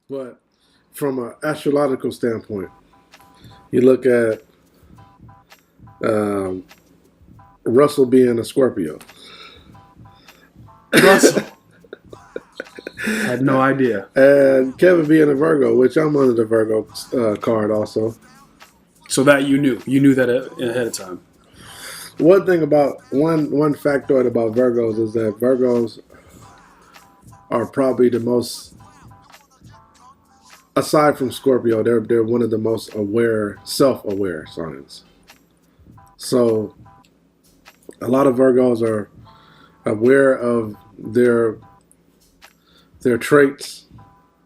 But from an astrological standpoint, you look at um, Russell being a Scorpio. Russell. Had no idea. And Kevin being a Virgo, which I'm under the Virgo card also. So that you knew that ahead of time. One thing about one factoid about Virgos is that Virgos are probably the most, aside from Scorpio, they're one of the most aware, self-aware signs. So a lot of Virgos are aware of their traits.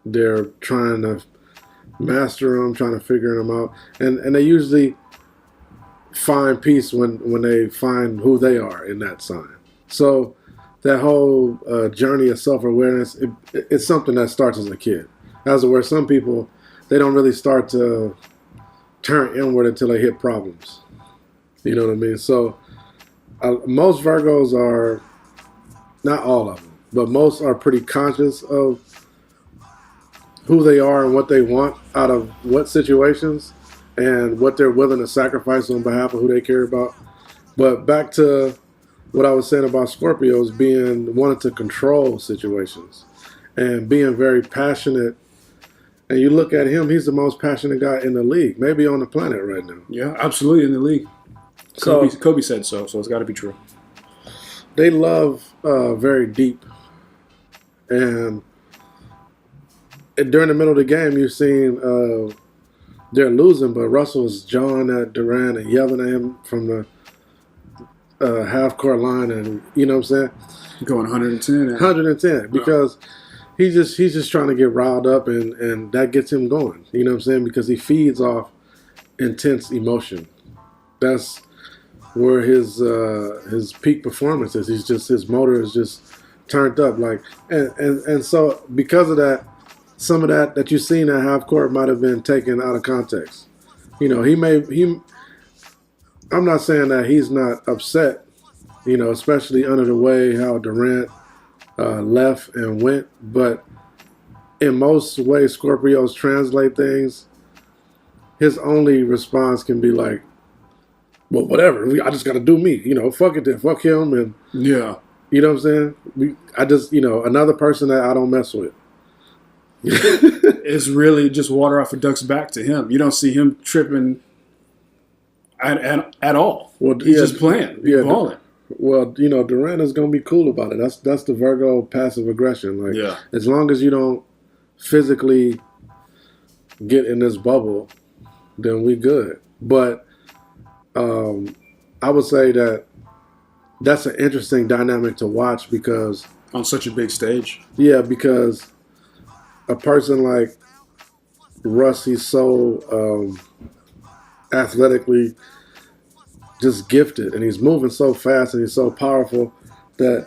They're trying to master them, trying to figure them out, and they usually find peace when they find who they are in that sign. So that whole journey of self-awareness, it's something that starts as a kid. As where some people, they don't really start to turn inward until they hit problems. You know what I mean? So most Virgos are, not all of them, but most are pretty conscious of who they are and what they want out of what situations and what they're willing to sacrifice on behalf of who they care about. But back to what I was saying about Scorpios being wanting to control situations and being very passionate. And you look at him, he's the most passionate guy in the league, maybe on the planet right now. Yeah, absolutely in the league. So Kobe said so it's got to be true. they love very deep. And during the middle of the game, you've seen they're losing, but Russell's jawing at Durant and yelling at him from the half court line, and you know what I'm saying? Going 110. 110 because he's just trying to get riled up, and that gets him going. You know what I'm saying? Because he feeds off intense emotion. That's where his peak performance is. His motor is just turned up, like and so because of that, some of that you've seen at half court might have been taken out of context. You know, I'm not saying that he's not upset, you know, especially under the way how Durant left and went. But in most ways, Scorpios translate things. His only response can be like, well, whatever. I just got to do me. You know, fuck it then. Fuck him. And, Yeah. you know what I'm saying? I just, you know, another person that I don't mess with. It's really just water off a duck's back to him. You don't see him tripping at all. Well, He's just playing. He's balling. Well, you know, Durant is going to be cool about it. That's the Virgo passive aggression. Like, Yeah. as long as you don't physically get in this bubble, then we good. But I would say that that's an interesting dynamic to watch because, On such a big stage. yeah, because a person like Russ, he's so athletically just gifted, and he's moving so fast and he's so powerful that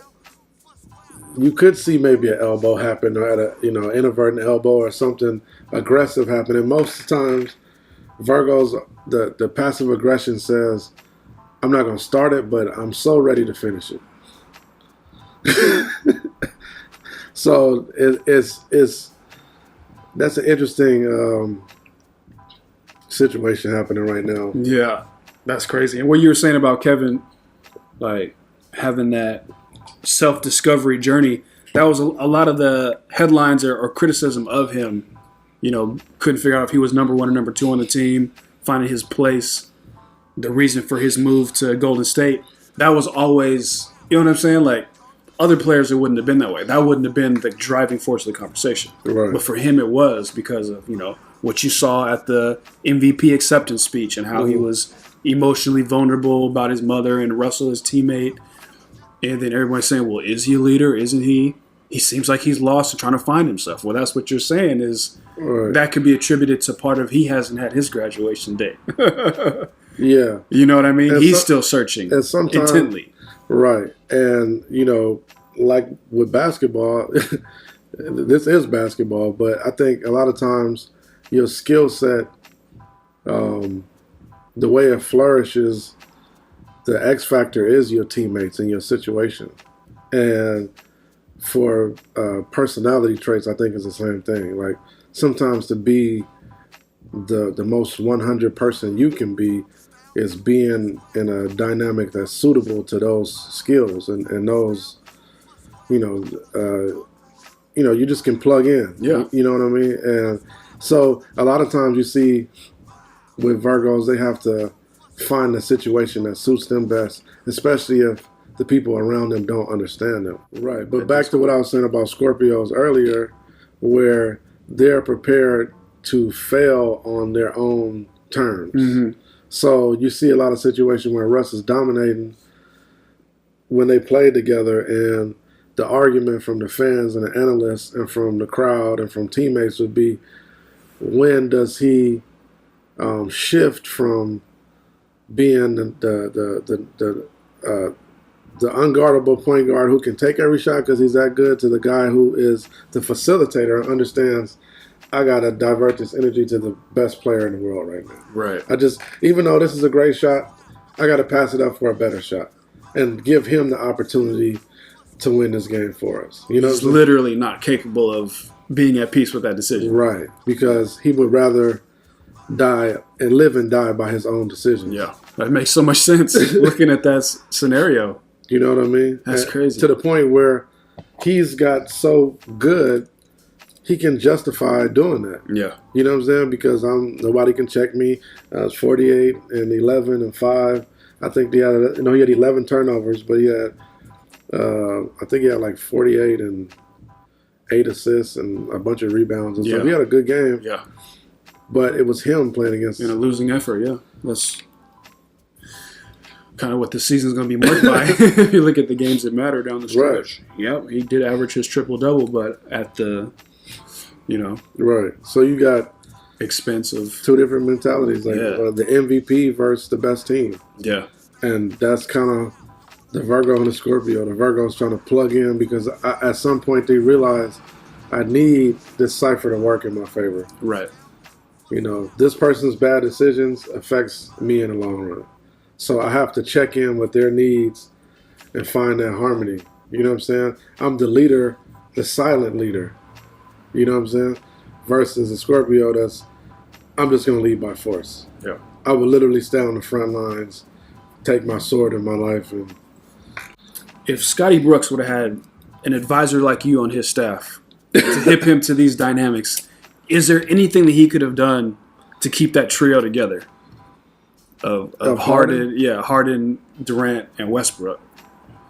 you could see maybe an elbow happen or at a inadvertent elbow or something aggressive happen. And most times, Virgos, the passive aggression says, "I'm not going to start it, but I'm so ready to finish it." So it's that's an interesting situation happening right now. Yeah. That's crazy. And what you were saying about Kevin, like having that self-discovery journey, that was a lot of the headlines or criticism of him. You know, couldn't figure out if he was number one or number two on the team, finding his place, the reason for his move to Golden State. That was always, you know what I'm saying? Like, other players, it wouldn't have been that way. That wouldn't have been the driving force of the conversation. Right. But for him, it was because of, you know, what you saw at the MVP acceptance speech and how he was emotionally vulnerable about his mother and Russell, his teammate. And then everybody's saying, well, is he a leader? Isn't he? He seems like he's lost and trying to find himself. Well, that's what you're saying is Right. that could be attributed to part of he hasn't had his graduation day. Yeah. You know what I mean? And He's still searching and sometimes, intently. Right. And, you know, like with basketball, this is basketball, but I think a lot of times your skill set, the way it flourishes, the X factor is your teammates and your situation. And for personality traits, I think is the same thing. Like sometimes to be the most 100 person you can be is being in a dynamic that's suitable to those skills and those, you just can plug in. Yeah. You know what I mean? And so a lot of times you see with Virgos, they have to find the situation that suits them best, especially if the people around them don't understand them. Right. But back to what I was saying about Scorpios earlier, where they're prepared to fail on their own terms. Mm-hmm. So you see a lot of situations where Russ is dominating when they play together, and the argument from the fans and the analysts and from the crowd and from teammates would be, when does he shift from being the unguardable point guard who can take every shot because he's that good, to the guy who is the facilitator and understands, I got to divert this energy to the best player in the world right now. Right. Even though this is a great shot, I got to pass it up for a better shot and give him the opportunity to win this game for us. He's literally not capable of being at peace with that decision. Right. Because he would rather die and live and die by his own decisions. Yeah. That makes so much sense looking at that scenario. You know what I mean? That's crazy. To the point where he's got so good, he can justify doing that. Yeah. You know what I'm saying? Because nobody can check me. I was 48 and 11 and 5. I think he had 11 turnovers, but he had, I think he had like 48 and 8 assists and a bunch of rebounds and stuff. He had a good game. Yeah. But it was him playing against... In a losing effort, yeah. That's kind of what the season's going to be marked by if you look at the games that matter down the stretch. Right. Yeah, he did average his triple-double, but at the, Right. So you got... expense of... two different mentalities, like the MVP versus the best team. Yeah. And that's kind of the Virgo and the Scorpio. The Virgo's trying to plug in because at some point they realize, I need this cipher to work in my favor. Right. This person's bad decisions affects me in the long run. So I have to check in with their needs and find that harmony. You know what I'm saying? I'm the leader, the silent leader. You know what I'm saying? Versus a Scorpio I'm just going to lead by force. Yeah. I would literally stay on the front lines, take my sword in my life. And if Scotty Brooks would have had an advisor like you on his staff to hip him to these dynamics, is there anything that he could have done to keep that trio together of Harden, Durant, and Westbrook,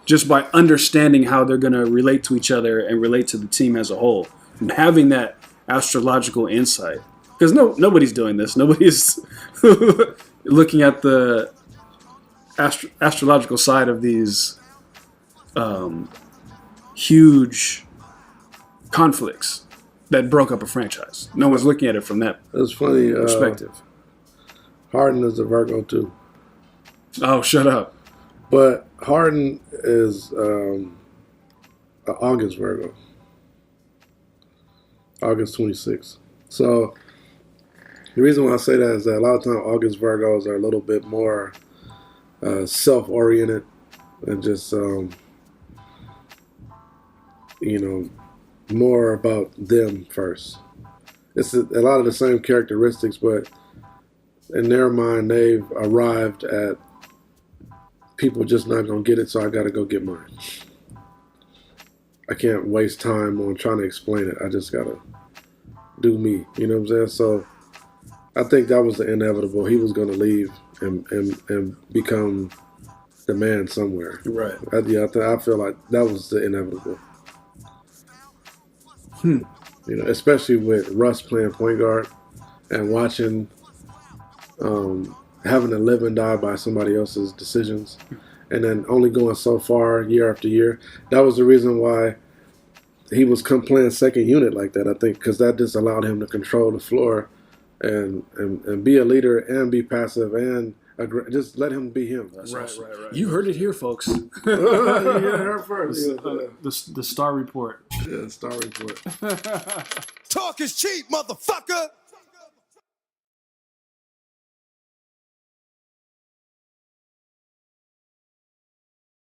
just by understanding how they're going to relate to each other and relate to the team as a whole, and having that astrological insight? Because nobody's doing this. Nobody's looking at the astrological side of these huge conflicts that broke up a franchise. No one's looking at it from that perspective. Harden is a Virgo too. Oh, shut up. But Harden is an August Virgo. August 26th. So the reason why I say that is that a lot of times August Virgos are a little bit more self-oriented and just, more about them first. It's a lot of the same characteristics, but in their mind, they've arrived at people just not going to get it, so I got to go get mine. I can't waste time on trying to explain it. I just got to do me. You know what I'm saying? So I think that was the inevitable. He was going to leave and become the man somewhere. Right. I feel like that was the inevitable. Especially with Russ playing point guard and watching, having to live and die by somebody else's decisions, and then only going so far year after year. That was the reason why he was playing second unit like that, I think, because that just allowed him to control the floor and be a leader and be passive and just let him be him. Right. You heard it here, folks. You heard it first. The Star Report. Yeah, Star Report. Talk is cheap, motherfucker.